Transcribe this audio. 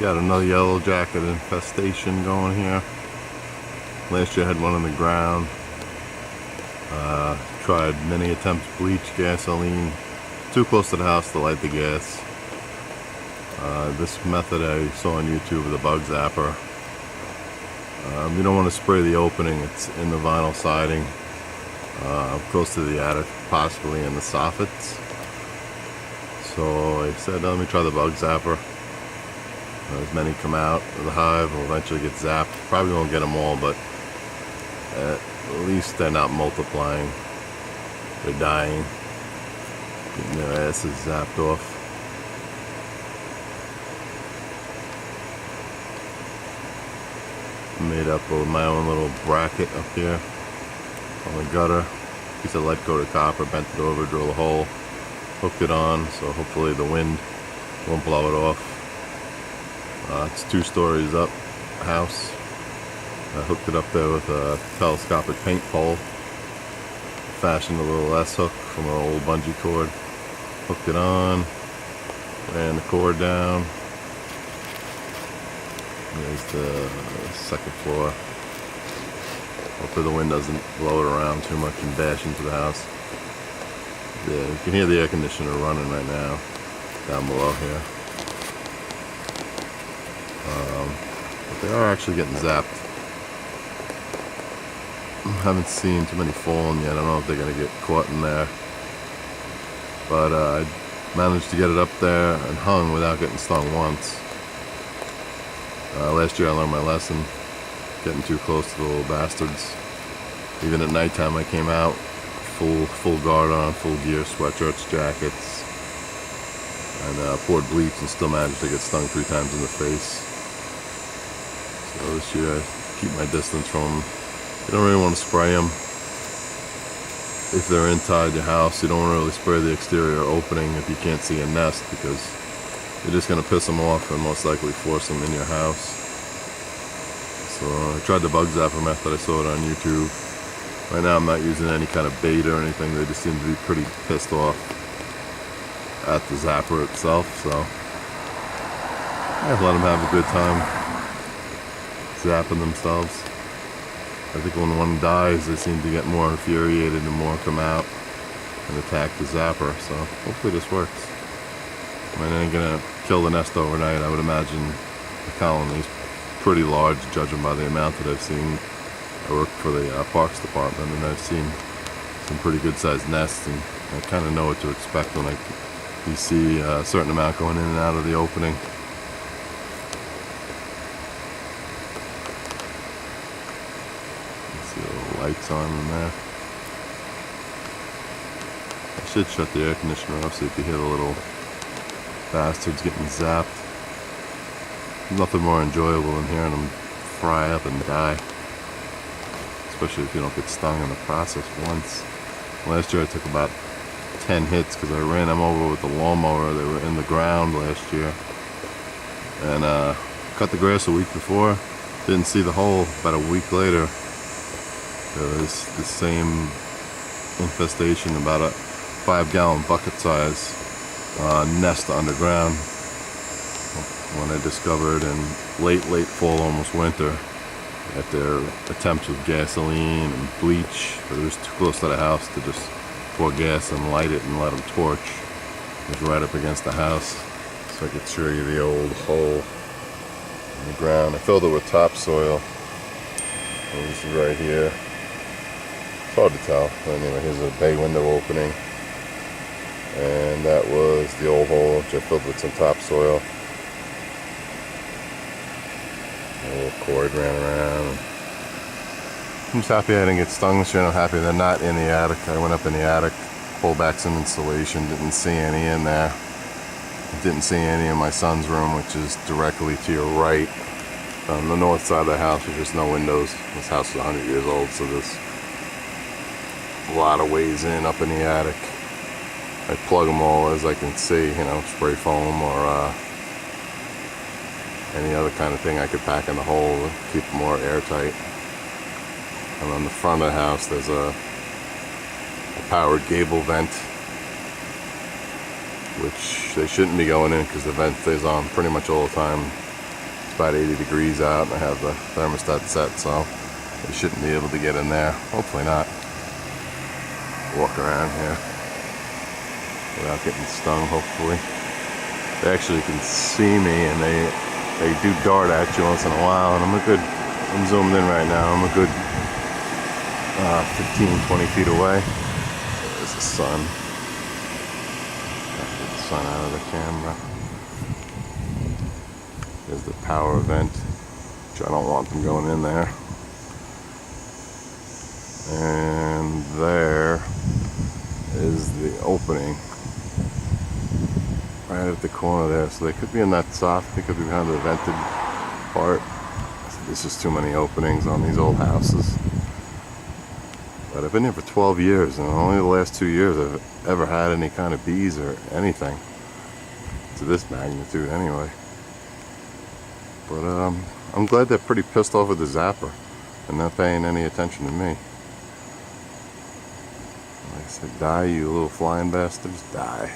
Got another yellow jacket infestation going here. Last year I had one on the ground. Tried many attempts, bleach, gasoline. Too close to the house to light the gas. This method I saw on YouTube, the bug zapper. You don't want to spray the opening, it's in the vinyl siding. Close to the attic, possibly in the soffits. So I said, let me try the bug zapper. As many come out of the hive will eventually get zapped. Probably won't get them all, but at least they're not multiplying. They're dying, getting their asses zapped off. Made up with my own little bracket up here on the gutter. Piece of lead coated copper, bent it over, drilled a hole, hooked it on, so hopefully the wind won't blow it off. It's 2 stories up house. I hooked it up there with a telescopic paint pole. Fashioned a little S-hook from an old bungee cord. Hooked it on, ran the cord down. There's the second floor. Hopefully the wind doesn't blow it around too much and bash into the house. Yeah, you can hear the air conditioner running right now down below here. But they are actually getting zapped. I haven't seen too many falling yet. I don't know if they're going to get caught in there. But I managed to get it up there and hung without getting stung once. Last year I learned my lesson, getting too close to the little bastards. Even at nighttime I came out, full guard on, full gear, sweatshirts, jackets, and poured bleach and still managed to get stung 3 times in the face. So this year I keep my distance from them. You don't really want to spray them. If they're inside your house, you don't want to really spray the exterior opening if you can't see a nest, because you're just going to piss them off and most likely force them in your house. So I tried the bug zapper method. I saw it on YouTube. Right now I'm not using any kind of bait or anything. They just seem to be pretty pissed off at the zapper itself. So I let them have a good time zapping themselves. I think when one dies, they seem to get more infuriated and more come out and attack the zapper. So hopefully this works. I mean, I ain't gonna kill the nest overnight. I would imagine the colony's pretty large, judging by the amount that I've seen. I work for the parks department, and I've seen some pretty good sized nests, and I kind of know what to expect when you see a certain amount going in and out of the opening. See the little lights on in there. I should shut the air conditioner off so you can hear the little bastards getting zapped. Nothing more enjoyable than hearing them fry up and die. Especially if you don't get stung in the process once. Last year I took about 10 hits because I ran them over with the lawnmower. They were in the ground last year. And cut the grass a week before. Didn't see the hole. About a week later, there was the same infestation, about a 5-gallon bucket size nest underground. When I discovered in late fall, almost winter, at their attempts with gasoline and bleach, but it was too close to the house to just pour gas and light it and let them torch. It was right up against the house, so I could show you the old hole in the ground. I filled it with topsoil. This is right here. It's hard to tell. Anyway, here's a bay window opening. And that was the old hole, which I filled with some topsoil. A little cord ran around. I'm just happy I didn't get stung this year. I'm happy they're not in the attic. I went up in the attic, pulled back some insulation, didn't see any in there. Didn't see any in my son's room, which is directly to your right. On the north side of the house, there's just no windows. This house is 100 years old, so there's a lot of ways in up in the attic. I plug them all as I can see, you know, spray foam or any other kind of thing I could pack in the hole to keep them more airtight. And on the front of the house, there's a powered gable vent, which they shouldn't be going in because the vent stays on pretty much all the time. It's about 80 degrees out and I have the thermostat set, so they shouldn't be able to get in there. Hopefully not. Walk around here without getting stung, hopefully. They actually can see me, and they do dart at you once in a while, and I'm zoomed in right now, I'm a good 15-20 feet away. There's the sun. Gotta get the sun out of the camera. There's the power vent, which I don't want them going in there. And there is the opening right at the corner there. So they could be in that soft, they could be behind the vented part. There's just too many openings on these old houses. But I've been here for 12 years, and only the last 2 years I've ever had any kind of bees or anything to this magnitude anyway. But I'm glad they're pretty pissed off with the zapper and not paying any attention to me. Like I said, die, you little flying bastards, die.